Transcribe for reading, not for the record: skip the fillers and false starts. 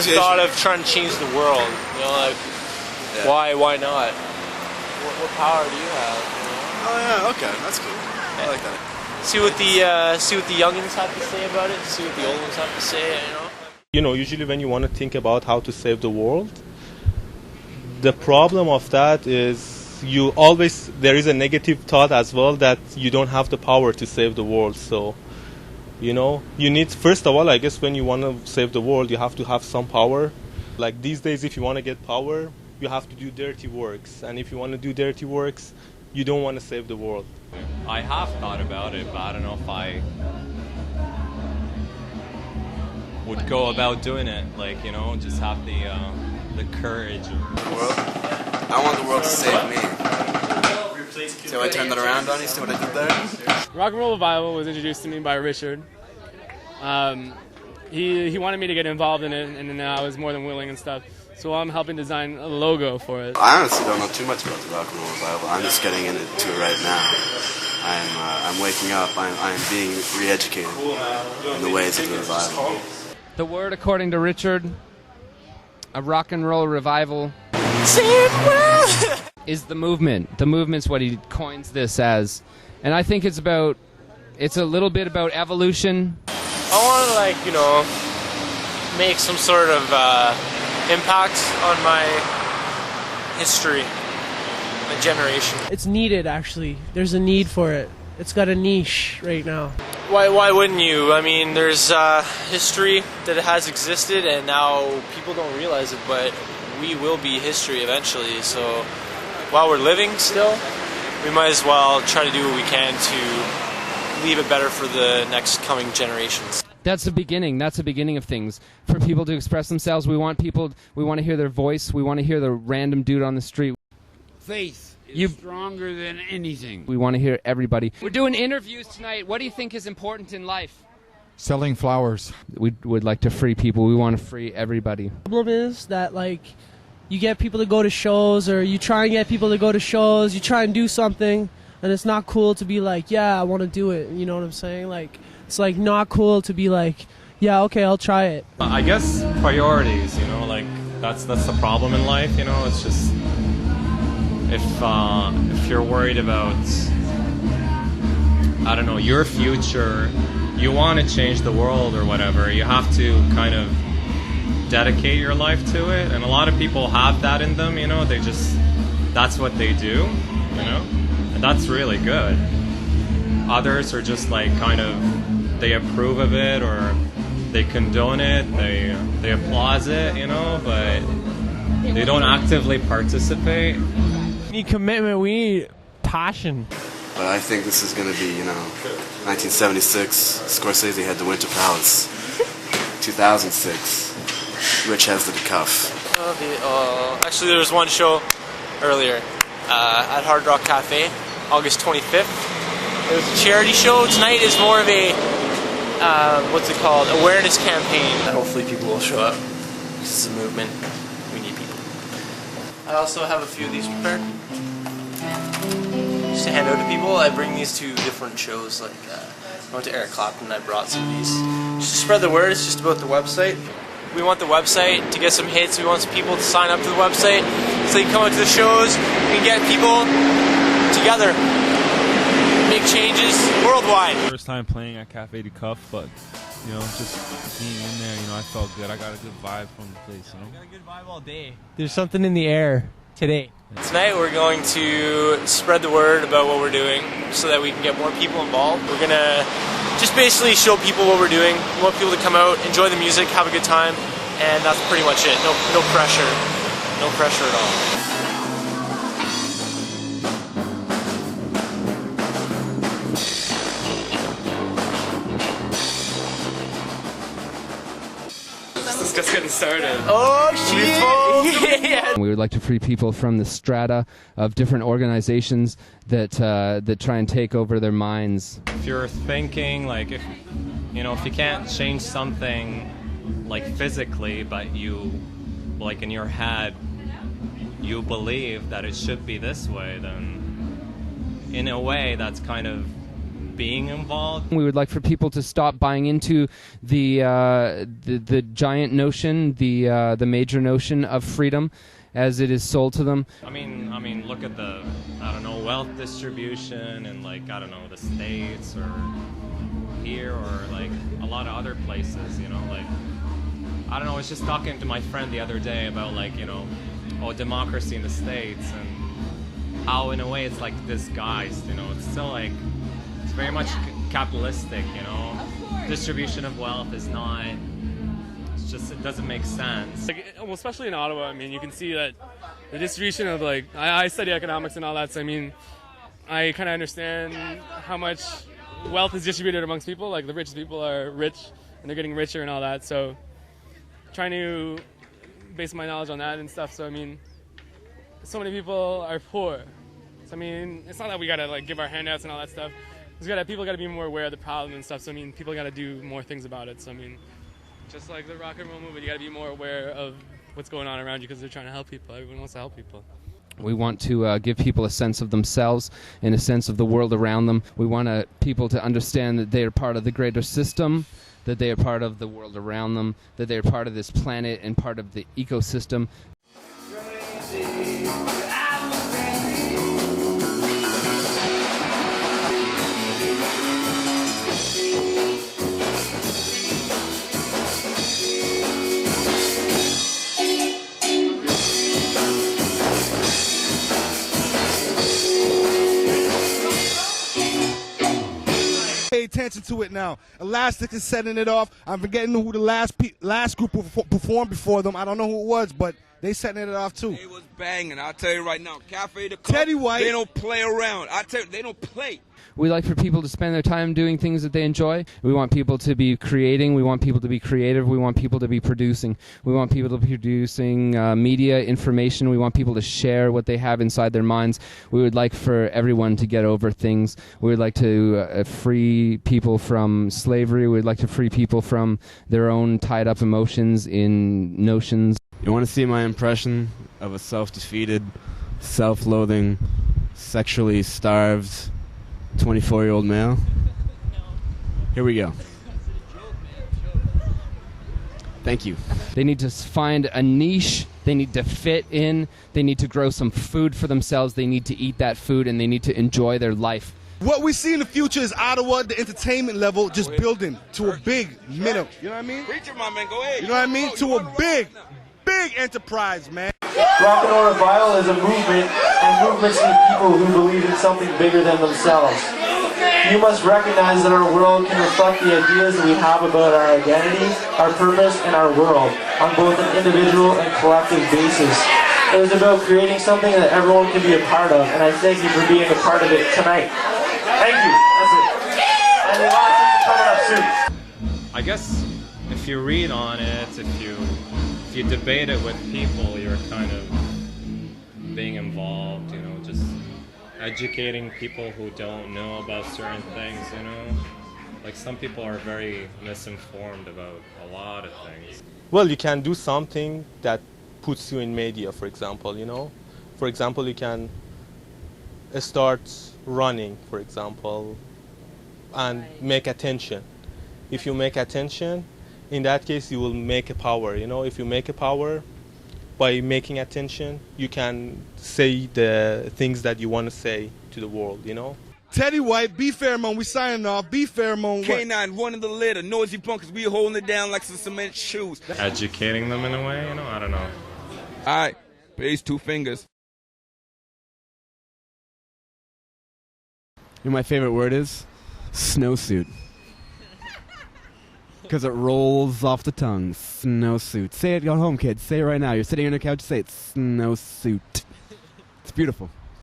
thought of trying to change the world. You know, like why not? What power do you have? You know? Oh yeah, okay, that's cool. I like that. See what the youngins have to say about it. See what the old ones have to say. You know. You know, usually when you want to think about how to save the world, the problem of that is there is a negative thought as well that you don't have the power to save the world. So, you know, you need, first of all, I guess when you want to save the world, you have to have some power. Like these days, if you want to get power, you have to do dirty works. And if you want to do dirty works, you don't want to save the world. I have thought about it, but I don't know if I would go about doing it. Like, you know, just have the courage. I want the world to save me. See how I turned that around on you? See what I did there? Rock and Roll Revival was introduced to me by Richard. He wanted me to get involved in it, and I was more than willing and stuff. So I'm helping design a logo for it. I honestly don't know too much about the Rock and Roll Revival. I'm just getting into it right now. I'm waking up. I'm being re-educated in the ways of the revival. The word, according to Richard, a rock and roll revival is the movement. The movement's what he coins this as. And I think it's a little bit about evolution. I want to, like, you know, make some sort of impact on my history, my generation. It's needed, actually. There's a need for it. It's got a niche right now. Why wouldn't you? I mean, there's history that has existed, and now people don't realize it, but we will be history eventually. So while we're living still, we might as well try to do what we can to leave it better for the next coming generations. That's the beginning. That's the beginning of things. For people to express themselves, we want to hear their voice. We want to hear the random dude on the street. Faith is stronger than anything. We want to hear everybody. We're doing interviews tonight. What do you think is important in life? Selling flowers. We would like to free people. We want to free everybody. The problem is that, like, you get people to go to shows, or you try and get people to go to shows, you try and do something, and it's not cool to be like, yeah, I want to do it. You know what I'm saying? Like, it's like not cool to be like, yeah, okay, I'll try it. I guess priorities, you know, like that's the problem in life, you know. It's just if you're worried about, I don't know, your future, you want to change the world or whatever, you have to kind of dedicate your life to it. And a lot of people have that in them, you know. That's what they do, you know, and that's really good. Others are just like kind of, they approve of it or they condone it, they applaud it, you know, but they don't actively participate. We need commitment. We need passion. But I think this is going to be, you know, 1976, Scorsese had The Winter Palace. 2006, Rich has the cuff. Actually, there was one show earlier at Hard Rock Cafe, August 25th. It was a charity show. Tonight is more of a, awareness campaign. And hopefully people will show up. This is a movement. We need people. I also have a few of these prepared. Just to hand out to people. I bring these to different shows. Like, I went to Eric Clapton, I brought some of these. Just to spread the word, it's just about the website. We want the website to get some hits. We want some people to sign up to the website so they can come out to the shows. We can get people together. Make changes worldwide. First time playing at Cafe de Cuff, but you know, just being in there, you know, I felt good. I got a good vibe from the place, you know. I got a good vibe all day. There's something in the air today. Tonight we're going to spread the word about what we're doing so that we can get more people involved. We're going to just basically show people what we're doing. We want people to come out, enjoy the music, have a good time, and that's pretty much it. No pressure. No pressure at all. Just getting started. Oh, shit! Yeah. We would like to free people from the strata of different organizations that try and take over their minds. If you're thinking, like, if you can't change something, like, physically, but you, like, in your head, you believe that it should be this way, then in a way that's kind of being involved. We would like for people to stop buying into the giant notion, the major notion of freedom as it is sold to them. I mean, look at the, I don't know, wealth distribution in, like, I don't know, the States or here or like a lot of other places, you know, like, I don't know, I was just talking to my friend the other day about, like, you know, democracy in the States and how in a way it's like disguised, you know, it's still like, it's very much capitalistic, you know, distribution of wealth is not, it's just, it doesn't make sense. Like, well, especially in Ottawa, I mean, you can see that the distribution of, like, I study economics and all that, so I mean, I kind of understand how much wealth is distributed amongst people. Like, the richest people are rich and they're getting richer and all that, so trying to base my knowledge on that and stuff. So I mean, so many people are poor, so I mean, it's not that we gotta like give our handouts and all that stuff. People gotta be more aware of the problem and stuff. So I mean, people gotta do more things about it. So I mean, just like the rock and roll movement, you gotta be more aware of what's going on around you because they're trying to help people. Everyone wants to help people. We want to give people a sense of themselves and a sense of the world around them. We want people to understand that they are part of the greater system, that they are part of the world around them, that they are part of this planet and part of the ecosystem. Pay attention to it now. Elastic is setting it off. I'm forgetting who the last group performed before them. I don't know who it was, but they setting it off too. It was banging. I'll tell you right now. Cafe de Cup, Teddy White. They don't play around. I tell you, they don't play. We like for people to spend their time doing things that they enjoy. We want people to be creating. We want people to be creative. We want people to be producing. We want people to be producing media, information. We want people to share what they have inside their minds. We would like for everyone to get over things. We would like to free people from slavery. We would like to free people from their own tied up emotions in notions. You want to see my impression of a self-defeated, self-loathing, sexually starved 24-year-old male? Here we go. Thank you. They need to find a niche. They need to fit in. They need to grow some food for themselves. They need to eat that food, and they need to enjoy their life. What we see in the future is Ottawa, the entertainment level, just building to a big minimum. You know what I mean? Preacher, my man, go ahead. You know what I mean? To a big enterprise, man. Rock and Roll Revival is a movement, and movements need people who believe in something bigger than themselves. You must recognize that our world can reflect the ideas that we have about our identity, our purpose, and our world on both an individual and collective basis. It is about creating something that everyone can be a part of, and I thank you for being a part of it tonight. Thank you. That's it. And the last thing is coming up soon. I guess if you read on it, if you debate it with people, you're kind of being involved, you know, just educating people who don't know about certain things, you know. Like, some people are very misinformed about a lot of things. Well, you can do something that puts you in media, for example, you know. For example, you can start running, for example, and make attention. If you make attention, in that case, you will make a power, you know. If you make a power, by making attention, you can say the things that you want to say to the world, you know. Teddy White, B Pheromone, we signing off. B Pheromone. K9, one in the litter, noisy punkers, we holding it down like some cement shoes. Educating them in a way, you know, I don't know. All right, peace, 2 fingers. You know, my favorite word is snowsuit. Because it rolls off the tongue. Snowsuit. Say it at home, kids. Say it right now. You're sitting on your couch. Say it. Snowsuit. It's beautiful.